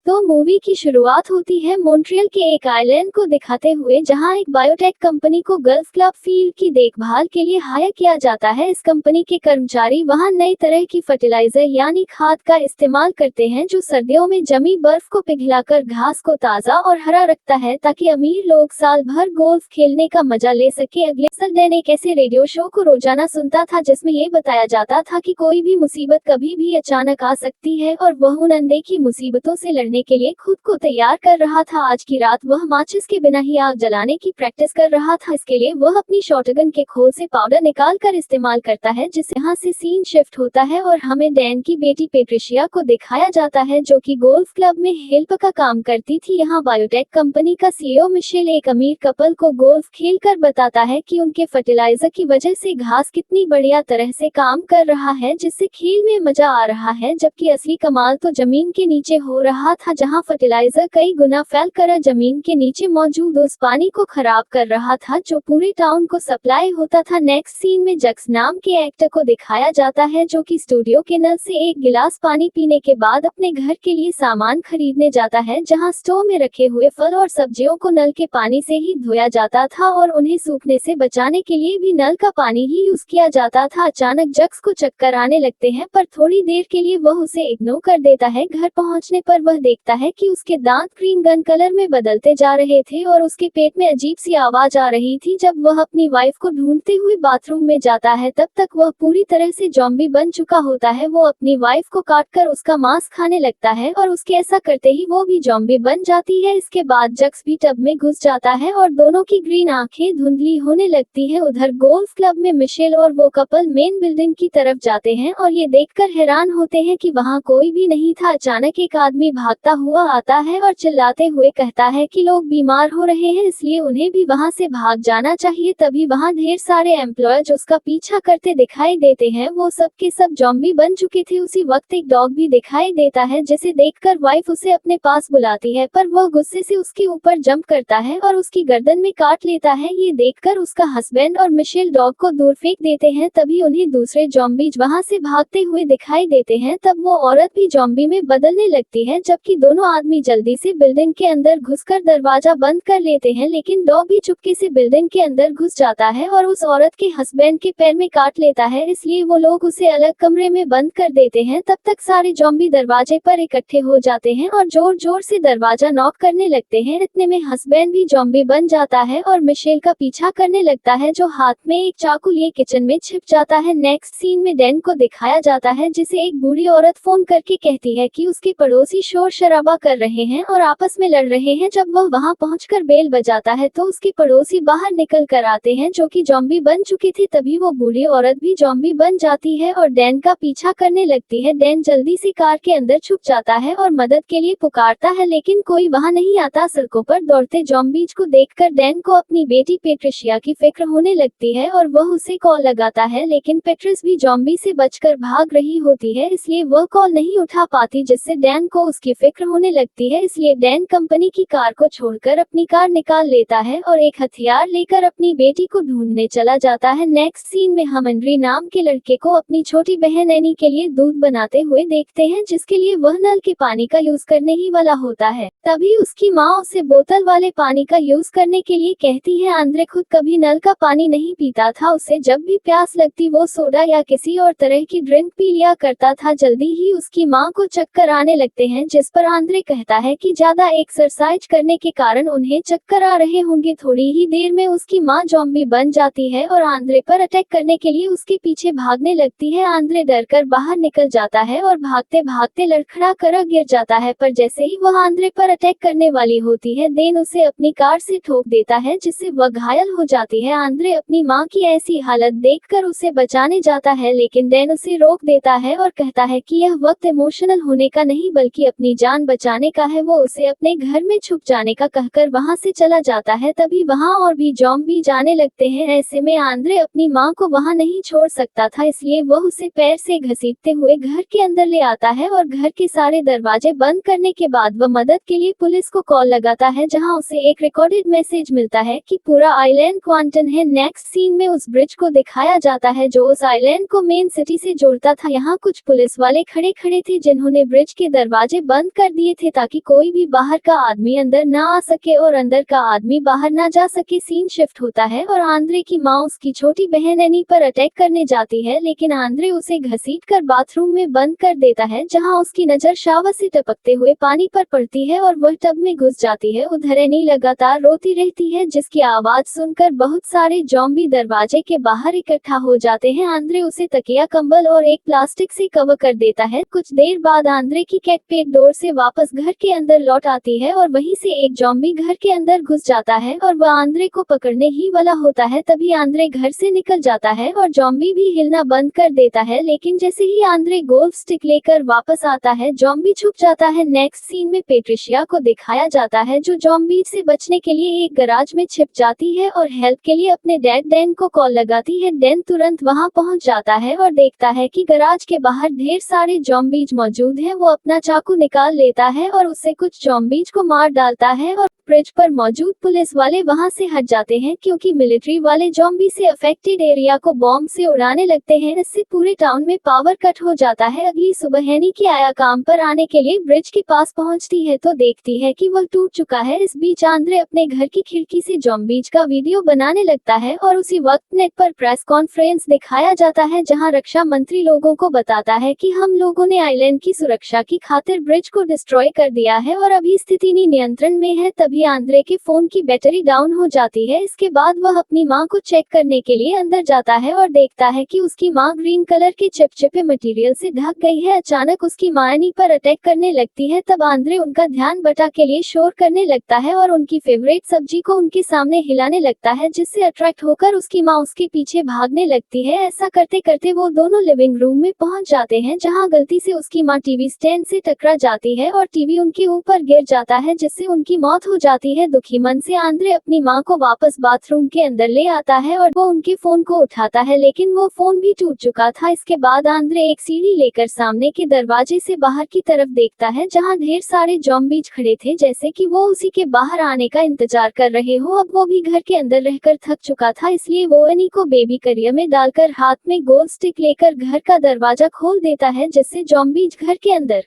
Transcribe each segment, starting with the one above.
तो मूवी की शुरुआत होती है मॉन्ट्रियल के एक आइलैंड को दिखाते हुए, जहां एक बायोटेक कंपनी को गल्फ क्लब फील्ड की देखभाल के लिए हायर किया जाता है। इस कंपनी के कर्मचारी वहां नई तरह की फर्टिलाइजर यानी खाद का इस्तेमाल करते हैं, जो सर्दियों में जमी बर्फ को पिघलाकर घास को ताजा और हरा रखता है, ताकि अमीर लोग साल भर गोल्फ खेलने का मजा ले सके। अगले साल डैन एक ऐसे रेडियो शो को रोजाना सुनता था जिसमें ये बताया जाता था कि कोई भी मुसीबत कभी भी अचानक आ सकती है, और वह उन अनदेखी मुसीबतों से लड़ने के लिए खुद को तैयार कर रहा था। आज की रात वह माचिस के बिना ही आग जलाने की प्रैक्टिस कर रहा था। इसके लिए वह अपनी शॉटगन के खोल से पाउडर निकाल कर इस्तेमाल करता है, जिससे यहाँ से सीन शिफ्ट होता है और हमें डैन की बेटी पेट्रिशिया को दिखाया जाता है, जो कि गोल्फ क्लब में हेल्प का काम करती थी। यहाँ बायोटेक कंपनी का सीईओ मिशेल एक अमीर कपल को गोल्फ खेल कर बताता है कि उनके फर्टिलाइजर की वजह से घास कितनी बढ़िया तरह से काम कर रहा है, जिससे खेल में मजा आ रहा है, जबकि असली कमाल तो जमीन के नीचे हो रहा था, जहां फर्टिलाइजर कई गुना फैलकर जमीन के नीचे मौजूद उस पानी को खराब कर रहा था जो पूरे टाउन को सप्लाई होता था। नेक्स्ट सीन में जक्स नाम के एक्टर को दिखाया जाता है, जो कि स्टूडियो के नल से एक गिलास पानी पीने के बाद अपने घर के लिए सामान खरीदने जाता है, जहां स्टोव में रखे हुए फल और सब्जियों को नल के पानी से ही धोया जाता था और उन्हें सूखने से बचाने के लिए भी नल का पानी ही यूज किया जाता था। अचानक जक्स को चक्कर आने लगते हैं, पर थोड़ी देर के लिए वह उसे इग्नोर कर देता है। घर पहुंचने पर वह देखता है कि उसके दांत ग्रीन गन कलर में बदलते जा रहे थे और उसके पेट में अजीब सी आवाज आ रही थी। जब वह अपनी वाइफ को ढूंढते हुए बाथरूम में जाता है, तब तक वह पूरी तरह से जॉम्बी बन चुका होता है। वो अपनी वाइफ को काटकर उसका मांस खाने लगता है और उसके ऐसा करते ही वो भी जॉम्बी बन जाती है। इसके बाद जक्स भी टब में घुस जाता है और दोनों की ग्रीन आंखें धुंधली होने लगती है। उधर गोल्फ क्लब में मिशेल और वो कपल मेन बिल्डिंग की तरफ जाते हैं और ये देखकर हैरान होते हैं कि वहाँ कोई भी नहीं था। अचानक एक आदमी भागता हुआ आता है और चिल्लाते हुए कहता है कि लोग बीमार हो रहे हैं, इसलिए उन्हें भी वहाँ से भाग जाना चाहिए। तभी वहाँ ढेर सारे एम्प्लॉयज उसका पीछा करते दिखाई देते हैं। वो सब के सब जॉम्बी बन चुके थे। उसी वक्त एक डॉग भी दिखाई देता है, जिसे देखकर वाइफ उसे अपने पास बुलाती है, पर वह गुस्से से उसके ऊपर जंप करता है और उसकी गर्दन में काट लेता है। ये देखकर उसका हस्बैंड और मिशेल डॉग को दूर फेंक देते हैं। तभी उन्हें दूसरे जॉम्बीज वहाँ से भागते हुए दिखाई देते हैं। तब वो औरत भी जॉम्बी में बदलने लगती है, जबकि दोनों आदमी जल्दी से बिल्डिंग के अंदर घुसकर दरवाजा बंद कर लेते हैं, लेकिन डॉग भी चुपके से बिल्डिंग के अंदर घुस जाता है और उस औरत के हस्बैंड के पैर में काट लेता है। इसलिए वो लोग उसे अलग कमरे में बंद कर देते हैं। तब तक सारे जॉम्बी दरवाजे पर इकट्ठे हो जाते हैं और जोर जोर से दरवाजा नॉक करने लगते हैं। इतने में हस्बैंड भी जॉम्बी बन जाता है और मिशेल का पीछा करने लगता है, जो हाथ में एक चाकू लिए किचन में छिप जाता है। नेक्स्ट सीन में डैन को दिखाया जाता है, जिसे एक बूढ़ी औरत फोन करके कहती है कि उसके पड़ोसी शोर शराबा कर रहे हैं और आपस में लड़ रहे हैं। जब वह वहां पहुंचकर बेल बजाता है तो उसके पड़ोसी बाहर निकल कर आते हैं, जो कि जॉम्बी बन चुके थे। तभी वो बूढ़ी औरत भी जॉम्बी बन जाती है और डैन का पीछा करने लगती है। डैन जल्दी से कार के अंदर छुप जाता है और मदद के लिए पुकारता है, लेकिन कोई वहां नहीं आता। सड़कों पर दौड़ते जॉम्बीज को देखकर डैन को अपनी बेटी पेट्रिशिया की फिक्र होने लगती है और वह उसे कॉल लगाता है, लेकिन पेट्रिस भी जॉम्बी से बचकर भाग रही होती है, इसलिए वह कॉल नहीं उठा पाती, जिससे डैन को उसकी फिक्र होने लगती है। इसलिए डैन कंपनी की कार को छोड़कर अपनी कार निकाल लेता है और एक हथियार लेकर अपनी बेटी को ढूंढने चला जाता है। नेक्स्ट सीन में हम एंड्री नाम के लड़के को अपनी छोटी बहन एनी के लिए दूध बनाते हुए देखते हैं, जिसके लिए वह नल के पानी का यूज करने ही वाला होता है। तभी उसकी माँ उसे बोतल वाले पानी का यूज करने के लिए कहती है। आंद्रे खुद कभी नल का पानी नहीं पीता था। उसे जब भी प्यास लगती वो सोडा या किसी और तरह की ड्रिंक पी लिया करता था। जल्दी ही उसकी माँ को चक्कर आने लगते हैं, जिस पर आंद्रे कहता है कि ज्यादा एक्सरसाइज करने के कारण उन्हें चक्कर आ रहे होंगे। थोड़ी ही देर में उसकी माँ जॉम्बी बन जाती है और आंद्रे पर अटैक करने के लिए उसके पीछे भागने लगती है। आंद्रे डरकर बाहर निकल जाता है और भागते भागते लड़खड़ा कर गिर जाता है, पर जैसे ही वह आंद्रे पर अटैक करने वाली होती है, देन उसे अपनी कार से ठोक देता है, जिससे वह घायल हो जाती है। आंद्रे अपनी माँ की ऐसी हालत देखकर उसे बचाने जाता है, लेकिन डैन उसे रोक देता है और कहता है कि यह वक्त इमोशनल होने का नहीं बल्कि अपनी जान बचाने का है। वो उसे अपने घर में छुप जाने का कहकर वहां से चला जाता है। तभी वहां और भी जॉम्बी जाने लगते हैं। ऐसे में आंद्रे अपनी माँ को वहां नहीं छोड़ सकता था, इसलिए वह उसे पैर से घसीटते हुए घर के अंदर ले आता है और घर के सारे दरवाजे बंद करने के बाद वह मदद के लिए पुलिस को कॉल लगाता है, जहां उसे एक रिकॉर्डेड मैसेज मिलता है कि पूरा आइलैंड क्वांटन है। नेक्स्ट सीन में उस ब्रिज को दिखाया जाता है जो उस आइलैंड को मेन सिटी से जोड़ता था। यहाँ कुछ पुलिस वाले खड़े थे जिन्होंने ब्रिज के दरवाजे बंद कर दिए थे ताकि कोई भी बाहर का आदमी अंदर ना आ सके और अंदर का आदमी बाहर ना जा सके। सीन शिफ्ट होता है और आंद्रे की माँ उसकी छोटी बहन एनी पर अटैक करने जाती है, लेकिन आंद्रे उसे घसीटकर बाथरूम में बंद कर देता है, जहां उसकी नजर शावर से टपकते हुए पानी पर पड़ती है और वह टब में घुस जाती है। उधर एनी लगातार रोती रहती है, जिसकी आवाज सुनकर बहुत सारे ज़ॉम्बी दरवाजे के बाहर इकट्ठा हो जाते हैं। आंद्रे उसे तकिया, कंबल और एक प्लास्टिक से कवर कर देता है। कुछ देर बाद आंद्रे की कैट पेट डोर से वापस घर के अंदर लौट आती है और वहीं से एक ज़ॉम्बी घर के अंदर घुस जाता है और वह आंद्रे को पकड़ने ही वाला होता है। तभी आंद्रे घर से निकल जाता है और ज़ॉम्बी भी हिलना बंद कर देता है, लेकिन जैसे ही आंद्रे गोल्फ स्टिक लेकर वापस आता है, ज़ॉम्बी छुप जाता है। नेक्स्ट सीन में पेट्रिशिया को दिखाया जाता है, जो ज़ॉम्बी से बचने के लिए एक गराज में छिप जाती है और हेल्प के लिए अपने डैड डैन को कॉल लगाती है। डैन तुरंत वहां पहुंच जाता है और देखता है कि गराज के बाहर ढेर सारे ज़ॉम्बीज मौजूद हैं। वो अपना चाकू निकाल लेता है और उससे कुछ ज़ॉम्बीज को मार डालता है और ब्रिज पर मौजूद पुलिस वाले वहां से हट जाते हैं, क्योंकि मिलिट्री वाले ज़ॉम्बी से अफेक्टेड एरिया को बॉम्ब से उड़ाने लगते हैं। इससे पूरे टाउन में पावर कट हो जाता है। अगली सुबह एनी की आया काम पर आने के लिए ब्रिज के पास पहुंचती है तो देखती है कि वह टूट चुका है। इस बीच आंद्रे अपने घर की खिड़की से ज़ॉम्बीज का वीडियो बनाने लगता है और उसी वक्त नेट पर प्रेस कॉन्फ्रेंस दिखाया जाता है, जहां रक्षा मंत्री लोगों को बताता है कि हम लोगों ने आइलैंड की सुरक्षा की खातिर ब्रिज को डिस्ट्रॉय कर दिया है और अभी स्थिति नियंत्रण में है। तभी आंद्रे के फोन की बैटरी डाउन हो जाती है। इसके बाद वह अपनी मां को चेक करने के लिए अंदर जाता है और देखता है कि उसकी मां ग्रीन कलर के चिपचिपे मटेरियल से ढक गई है। अचानक उसकी मां एनी पर अटैक करने लगती है। तब आंद्रे उनका ध्यान बटा के लिए शोर करने लगता है और उनकी फेवरेट सब्जी को उनके सामने हिलाने लगता है, जिससे अट्रैक्ट होकर उसकी मां उसके पीछे भागने लगती है। ऐसा करते करते वो दोनों लिविंग रूम में पहुंच जाते हैं, जहां गलती से उसकी मां टीवी स्टैंड से टकरा जाती है और टीवी उनके ऊपर गिर जाता है, जिससे उनकी मौत हो जाती है। दुखी मन से आंद्रे अपनी मां को वापस बाथरूम के अंदर ले आता है और वो उनके फोन को उठाता है, लेकिन वो फोन भी टूट चुका था। इसके बाद आंद्रे एक सीढ़ी लेकर सामने के दरवाजे से बाहर की तरफ देखता है, जहां ढेर सारे ज़ॉम्बीज खड़े थे, जैसे कि वो उसी के बाहर आने का इंतजार कर रहे हो। अब वो भी घर के अंदर रहकर थक चुका था, इसलिए वो एनी को बेबी करियर में डालकर हाथ में गोल स्टिक लेकर घर का दरवाजा खोल देता है, जिससे ज़ॉम्बीज घर के अंदर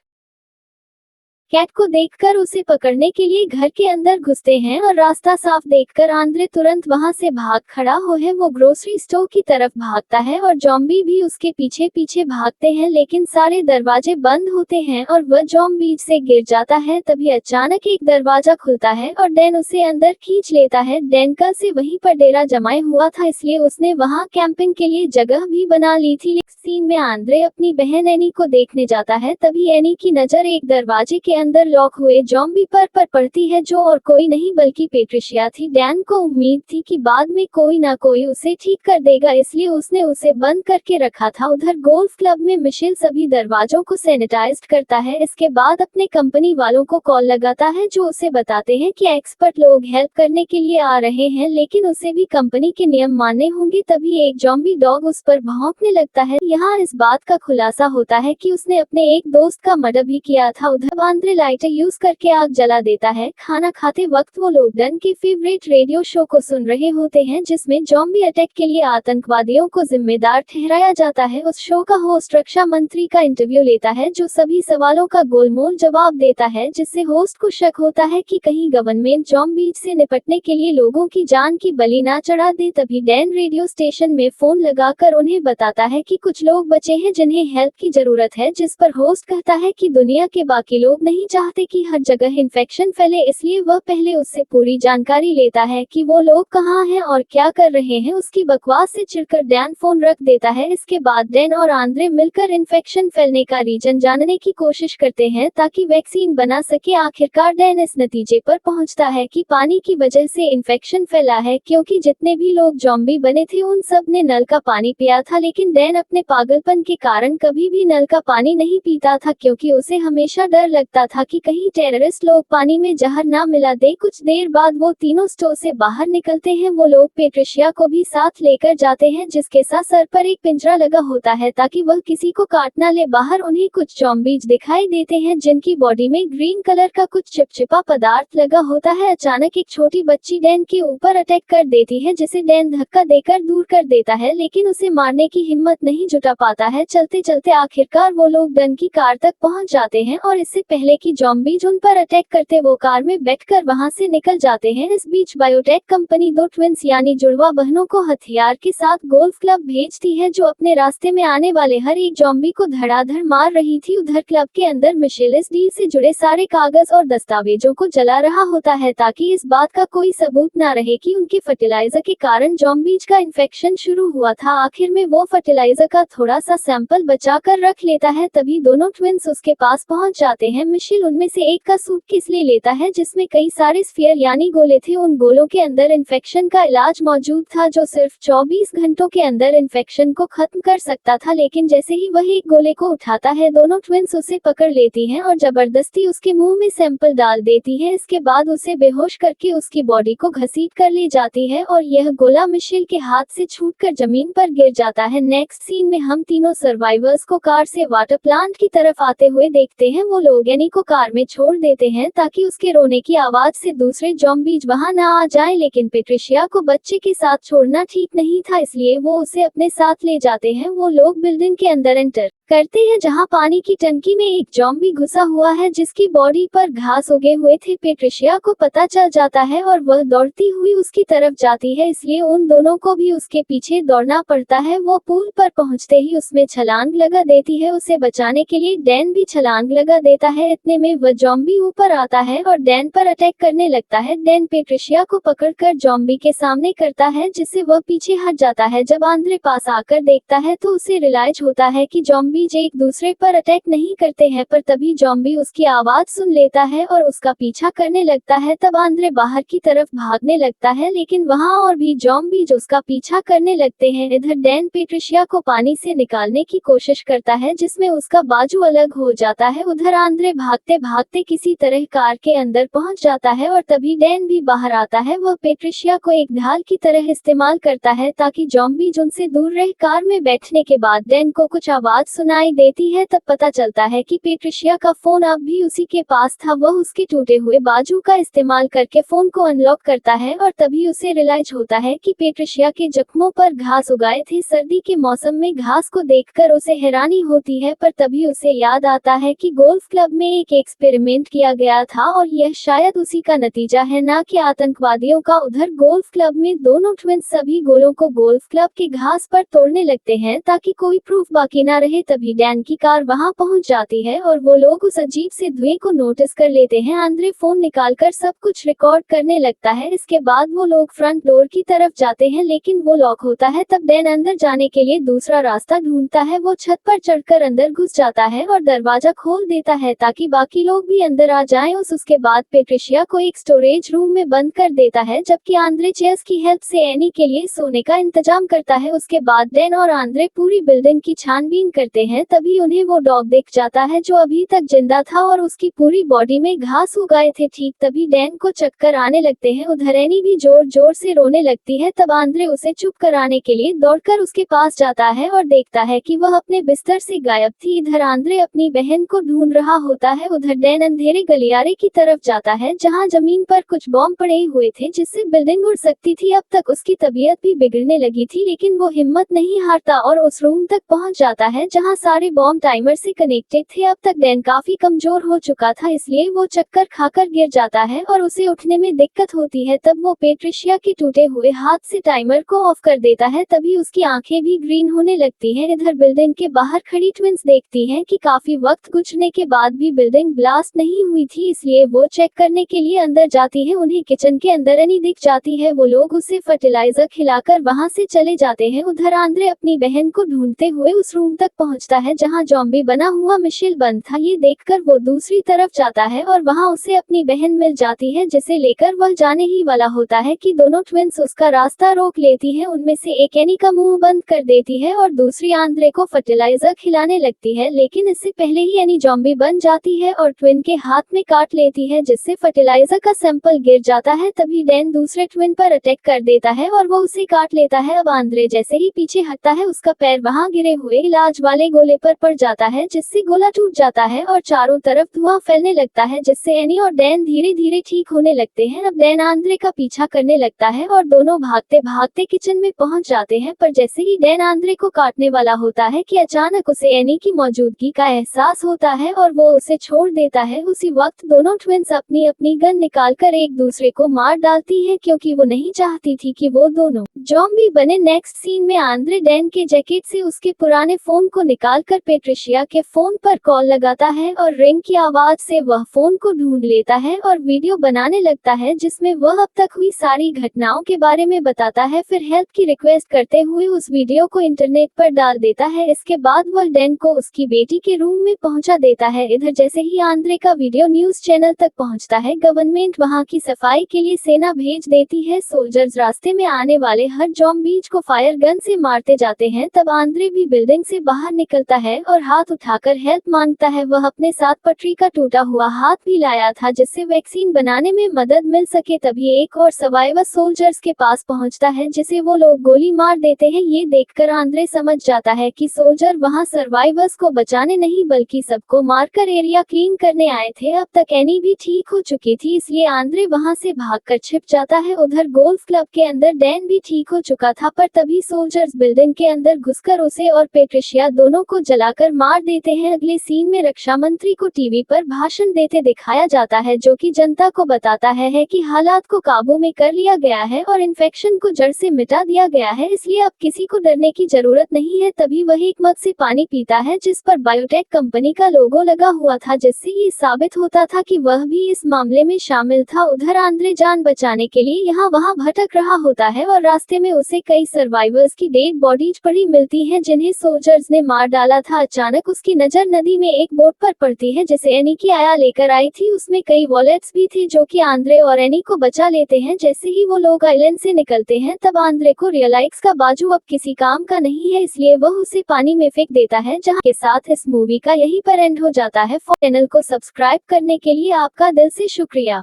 कैट को देखकर उसे पकड़ने के लिए घर के अंदर घुसते हैं और रास्ता साफ देखकर आंद्रे तुरंत वहां से भाग खड़ा हो है। वो ग्रोसरी स्टोर की तरफ भागता है और ज़ॉम्बी भी उसके पीछे पीछे भागते हैं, लेकिन सारे दरवाजे बंद होते हैं और वह ज़ॉम्बी से गिर जाता है। तभी अचानक एक दरवाजा खुलता है और डैन उसे अंदर खींच लेता है। डैन कल से वहीं पर डेरा जमाए हुआ था, इसलिए उसने वहां कैंपिंग के लिए जगह भी बना ली थी। सीन में आंद्रे अपनी बहन एनी को देखने जाता है। तभी एनी की नजर एक दरवाजे के अंदर लॉक हुए ज़ॉम्बी पर पड़ती है, जो और कोई नहीं बल्कि पेट्रिशिया थी। डैन को उम्मीद थी कि बाद में कोई ना कोई उसे ठीक कर देगा, इसलिए उसने उसे बंद करके रखा था। उधर गोल्फ क्लब में मिशेल सभी दरवाजों को सैनिटाइज करता है। इसके बाद अपने कंपनी वालों को कॉल लगाता है, जो उसे बताते हैं कि एक्सपर्ट लोग हेल्प करने के लिए आ रहे हैं, लेकिन उसे भी कंपनी के नियम मानने होंगे। तभी एक ज़ॉम्बी डॉग उस पर भौंकने लगता है। यहाँ इस बात का खुलासा होता है कि उसने अपने एक दोस्त का मर्डर भी किया था। उधर आंद्रे लाइटर यूज करके आग जला देता है। खाना खाते वक्त वो लोग डन के फेवरेट रेडियो शो को सुन रहे होते हैं, जिसमें ज़ॉम्बी अटैक के लिए आतंकवादियों को जिम्मेदार ठहराया जाता है। उस शो का होस्ट रक्षा मंत्री का इंटरव्यू लेता है, जो सभी सवालों का गोलमोल जवाब देता है, जिससे होस्ट को शक होता है कि कहीं गवर्नमेंट ज़ॉम्बीज से निपटने के लिए लोगों की जान की बलि ना चढ़ा दे। तभी डैन रेडियो स्टेशन में फोन लगाकर उन्हें बताता है कि कुछ लोग बचे हैं जिन्हें हेल्प की जरूरत है, जिस पर होस्ट कहता है कि दुनिया के बाकी लोग नहीं चाहते कि हर जगह इन्फेक्शन फैले, इसलिए वह पहले उससे पूरी जानकारी लेता है कि वो लोग कहाँ हैं और क्या कर रहे हैं। उसकी बकवास से चिढ़कर डैन फोन रख देता है। इसके बाद डैन और आंद्रे मिलकर इन्फेक्शन फैलने का रीजन जानने की कोशिश करते हैं ताकि वैक्सीन बना सके। आखिरकार डैन इस नतीजे पर पहुंचता है कि पानी की वजह से इन्फेक्शन फैला है, क्योंकि जितने भी लोग ज़ॉम्बी बने थे उन सब ने नल का पानी पिया था, लेकिन डैन अपने पागलपन के कारण कभी भी नल का पानी नहीं पीता था, क्योंकि उसे हमेशा डर लगता था कि कहीं टेररिस्ट लोग पानी में जहर ना मिला दे। कुछ देर बाद वो तीनों स्टोर से बाहर निकलते हैं। वो लोग पेट्रिशिया को भी साथ लेकर जाते हैं, जिसके साथ सर पर एक पिंजरा लगा होता है ताकि वह किसी को काट ना ले। बाहर उन्हें कुछ ज़ॉम्बीज दिखाई देते हैं, जिनकी बॉडी में ग्रीन कलर का कुछ चिपचिपा पदार्थ लगा होता है। अचानक एक छोटी बच्ची डैन के ऊपर अटैक कर देती है, जिसे डैन धक्का देकर दूर कर देता है, लेकिन उसे मारने की हिम्मत नहीं जुटा पाता है। चलते चलते आखिरकार वो लोग डैन की कार तक पहुंच जाते हैं और इससे पहले है कि ज़ॉम्बीज उन पर अटैक करते वो कार में बैठकर वहां से निकल जाते हैं। इस बीच बायोटेक कंपनी दो ट्विंस यानी जुड़वा बहनों को हथियार के साथ गोल्फ क्लब भेजती है, जो अपने रास्ते में आने वाले हर एक ज़ॉम्बी को धड़ाधड़ मार रही थी। उधर क्लब के अंदर मिशेल इस डील से जुड़े सारे कागज और दस्तावेजों को जला रहा होता है ताकि इस बात का कोई सबूत न रहे कि उनके फर्टिलाइजर के कारण ज़ॉम्बीज का इन्फेक्शन शुरू हुआ था। आखिर में वो फर्टिलाइजर का थोड़ा सा सैंपल बचा कर रख लेता है। तभी दोनों ट्विंस उसके पास पहुंच जाते हैं। मिशेल उनमें से एक का सूटकेस ले लेता है जिसमें कई सारे स्फीयर यानी गोले थे। उन गोलों के अंदर इन्फेक्शन का इलाज मौजूद था जो सिर्फ 24 घंटों के अंदर इन्फेक्शन को खत्म कर सकता था। लेकिन जैसे ही वह एक गोले को उठाता है, दोनों ट्विंस उसे पकड़ लेती हैं और जबरदस्ती उसके मुंह में सैंपल डाल देती है। इसके बाद उसे बेहोश करके उसकी बॉडी को घसीट कर ले जाती है और यह गोला मिशेल के हाथ से छूटकर जमीन पर गिर जाता है। नेक्स्ट सीन में हम तीनों सर्वाइवर्स को कार से वाटर प्लांट की तरफ आते हुए देखते हैं। वो लोग एनी को कार में छोड़ देते हैं ताकि उसके रोने की आवाज से दूसरे ज़ॉम्बीज वहां ना आ जाएं, लेकिन पेट्रिशिया को बच्चे के साथ छोड़ना ठीक नहीं था, इसलिए वो उसे अपने साथ ले जाते हैं। वो लोग बिल्डिंग के अंदर एंटर करते हैं जहां पानी की टंकी में एक ज़ॉम्बी घुसा हुआ है जिसकी बॉडी पर घास उगे हुए थे। पेट्रिशिया को पता चल जाता है और वह दौड़ती हुई उसकी तरफ जाती है, इसलिए उन दोनों को भी उसके पीछे दौड़ना पड़ता है। वो पूल पर पहुंचते ही उसमें छलांग लगा देती है। उसे बचाने के लिए डैन भी छलांग लगा देता है। इतने में वह ज़ॉम्बी ऊपर आता है और डैन पर अटैक करने लगता है। डैन पेट्रिशिया को पकड़कर ज़ॉम्बी के सामने करता है जिससे वह पीछे हट जाता है। जब आंद्रे पास आकर देखता है तो उसे रियलाइज होता है कि ज़ॉम्बी एक दूसरे पर अटैक नहीं करते हैं, पर तभी ज़ॉम्बी उसकी आवाज सुन लेता है और उसका पीछा करने लगता है। तब आंद्रे बाहर की तरफ भागने लगता है, लेकिन वहां और भी ज़ॉम्बी उसका पीछा करने लगते हैं। इधर डैन पेट्रिशिया को पानी से निकालने की कोशिश करता है जिसमें उसका बाजू अलग हो जाता है। उधर आंद्रे भागते भागते किसी तरह कार के अंदर पहुंच जाता है और तभी डैन भी बाहर आता है। वह पेट्रिशिया को एक ढाल की तरह इस्तेमाल करता है ताकि ज़ॉम्बी उनसे दूर रह। कार में बैठने के बाद डैन को कुछ आवाज सुनाई देती है। तब पता चलता है कि पेट्रिशिया का फोन अब भी उसी के पास था। वह उसके टूटे हुए बाजू का इस्तेमाल करके फोन को अनलॉक करता है और तभी उसे रियलाइज होता है कि पेट्रिशिया के जख्मों पर घास उगाए थे। सर्दी के मौसम में घास को देखकर उसे हैरानी होती है, पर तभी उसे याद आता है कि गोल्फ क्लब में एक एक्सपेरिमेंट किया गया था और यह शायद उसी का नतीजा है, ना कि आतंकवादियों का। उधर गोल्फ क्लब में दोनों ट्विंस सभी गोलों को गोल्फ क्लब के घास पर तोड़ने लगते हैं ताकि कोई प्रूफ बाकी ना रहे। तभी डैन की कार वहां पहुंच जाती है और वो लोग उस अजीब से धुएं को नोटिस कर लेते हैं। आंद्रे फोन निकालकर सब कुछ रिकॉर्ड करने लगता है। इसके बाद वो लोग फ्रंट डोर की तरफ जाते हैं, लेकिन वो लॉक होता है। तब डैन अंदर जाने के लिए दूसरा रास्ता ढूंढता है। वो छत पर चढ़कर अंदर घुस जाता है और दरवाजा खोल देता है ताकि बाकी लोग भी अंदर आ जाएं। उसके बाद पेट्रिशिया को एक स्टोरेज रूम में बंद कर देता है, जबकि आंद्रे चेयर्स की हेल्प से एनी के लिए सोने का इंतजाम करता है। उसके बाद डैन और आंद्रे पूरी बिल्डिंग की छानबीन करते हैं। तभी उन्हें वो डॉग दिख जाता है जो अभी तक जिंदा था और उसकी पूरी बॉडी में घास उगाए थे। ठीक तभी डैन को चक्कर आने लगते हैं। उधर एनी भी जोर जोर से रोने लगती है। तब आंद्रे उसे चुप कराने के लिए दौड़कर उसके पास जाता है और देखता है कि वह अपने बिस्तर से गायब थी। इधर आंद्रे अपनी बहन को ढूंढ रहा होता है। उधर डैन अंधेरे गलियारे की तरफ जाता है जहां जमीन पर कुछ बॉम्ब पड़े हुए थे जिससे बिल्डिंग उड़ सकती थी। अब तक उसकी तबीयत भी बिगड़ने लगी थी, लेकिन वो हिम्मत नहीं हारता और उस रूम तक पहुंच जाता है जहां सारे बॉम्ब टाइमर से कनेक्टेड थे। अब तक डैन काफी कमजोर हो चुका था, इसलिए वो चक्कर खाकर गिर जाता है और उसे उठने में दिक्कत होती है। तब वो पेट्रिशिया के टूटे हुए हाथ से टाइमर को ऑफ कर देता है। तभी उसकी आंखें भी ग्रीन होने लगती हैं। इधर बिल्डिंग के बाहर खड़ी ट्विंस देखती हैं कि काफी वक्त गुजरने के बाद भी बिल्डिंग ब्लास्ट नहीं हुई थी, इसलिए वो चेक करने के लिए अंदर जाती है। उन्हें किचन के अंदर एनी दिख जाती है। वो लोग उसे फर्टिलाइजर खिलाकर वहां से चले जाते हैं। उधर आंद्रे अपनी बहन को ढूंढते हुए उस रूम तक पहुंचता है जहां ज़ॉम्बी बना हुआ मिशेल बंद था। ये देखकर वो दूसरी तरफ जाता है और वहां उसे अपनी बहन मिल जाती है, जिसे लेकर वह जाने ही वाला होता है कि दोनों ट्विंस उसका रास्ता रोक लेती हैं। उनमें से एक एनी का मुंह बंद कर देती है और दूसरी आंद्रे को फर्टिलाइजर खिलाने लगती है, लेकिन इससे पहले ही एनी ज़ॉम्बी बन जाती है और ट्विन के हाथ में काट लेती है, जिससे फर्टिलाइजर का सैंपल गिर जाता है। तभी डैन दूसरे ट्विन पर अटैक कर देता है और वो उसे काट लेता है। अब आंद्रे जैसे ही पीछे हटता है, उसका पैर वहां गिरे हुए इलाज वाले बड़े गोले पर पड़ जाता है, जिससे गोला टूट जाता है और चारों तरफ धुआं फैलने लगता है, जिससे एनी और डैन धीरे धीरे ठीक होने लगते हैं। अब डैन आंद्रे का पीछा करने लगता है और दोनों भागते भागते किचन में पहुंच जाते हैं, पर जैसे ही डैन आंद्रे को काटने वाला होता है कि अचानक उसे एनी की मौजूदगी का एहसास होता है और वो उसे छोड़ देता है। उसी वक्त दोनों ट्विंस अपनी अपनी गन निकालकर एक दूसरे को मार डालती है, क्योंकि वो नहीं चाहती थी कि वो दोनों ज़ॉम्बी बने। नेक्स्ट सीन में आंद्रे डैन के जैकेट से उसके पुराने फोन को निकालकर पेट्रिशिया के फोन पर कॉल लगाता है और रिंग की आवाज से वह फोन को ढूंढ लेता है और वीडियो बनाने लगता है, जिसमें वह अब तक हुई सारी घटनाओं के बारे में बताता है। फिर हेल्प की रिक्वेस्ट करते हुए उस वीडियो को इंटरनेट पर डाल देता है। इसके बाद वह डैन को उसकी बेटी के रूम में पहुंचा देता है। इधर जैसे ही आंद्रे का वीडियो न्यूज चैनल तक पहुंचता है, गवर्नमेंट वहां की सफाई के लिए सेना भेज देती है। सोल्जर्स रास्ते में आने वाले हर ज़ॉम्बीज को फायर गन से मारते जाते हैं। तब आंद्रे भी बिल्डिंग से बाहर निकलता है और हाथ उठाकर हेल्प मांगता है। वह अपने साथ पटरी का टूटा हुआ हाथ भी लाया था, जिससे वैक्सीन बनाने में मदद मिल सके। तभी एक और सर्वाइवर सोल्जर्स के पास पहुंचता है, जिसे वो लोग गोली मार देते हैं। ये देखकर आंद्रे समझ जाता है कि सोल्जर वहां सर्वाइवर्स को बचाने नहीं बल्कि सबको मारकर एरिया क्लीन करने आए थे। अब तक एनी भी ठीक हो चुकी थी, इसलिए आंद्रे वहां से भागकर छिप जाता है। उधर गोल्फ क्लब के अंदर डैन भी ठीक हो चुका था, पर तभी सोल्जर्स बिल्डिंग के अंदर घुसकर उसे और पेट्रिशिया दोनों को जलाकर मार देते हैं। अगले सीन में रक्षा मंत्री को टीवी पर भाषण देते दिखाया जाता है, जो कि जनता को बताता है कि हालात को काबू में कर लिया गया है और इन्फेक्शन को जड़ से मिटा दिया गया है, इसलिए अब किसी को डरने की जरूरत नहीं है। तभी वह एक मग से पानी पीता है जिस पर बायोटेक कंपनी का लोगो लगा हुआ था, जिससे ये साबित होता था कि वह भी इस मामले में शामिल था। उधर आंद्रे जान बचाने के लिए यहाँ वहाँ भटक रहा होता है और रास्ते में उसे कई सर्वाइवर्स की डेड बॉडीज पड़ी मिलती हैं, जिन्हें सोल्जर्स ने मार डाला था। अचानक उसकी नजर नदी में एक बोट पर पड़ती है, जिसे एनी की आया लेकर आई थी। उसमें कई वॉलेट्स भी थे, जो कि आंद्रे और एनी को बचा लेते हैं। जैसे ही वो लोग आइलैंड से निकलते हैं, तब आंद्रे को रियलाइज का बाजू अब किसी काम का नहीं है, इसलिए वह उसे पानी में फेंक देता है। जहाँ के साथ इस मूवी का यहीं पर एंड हो जाता है। चैनल को सब्सक्राइब करने के लिए आपका दिल से शुक्रिया।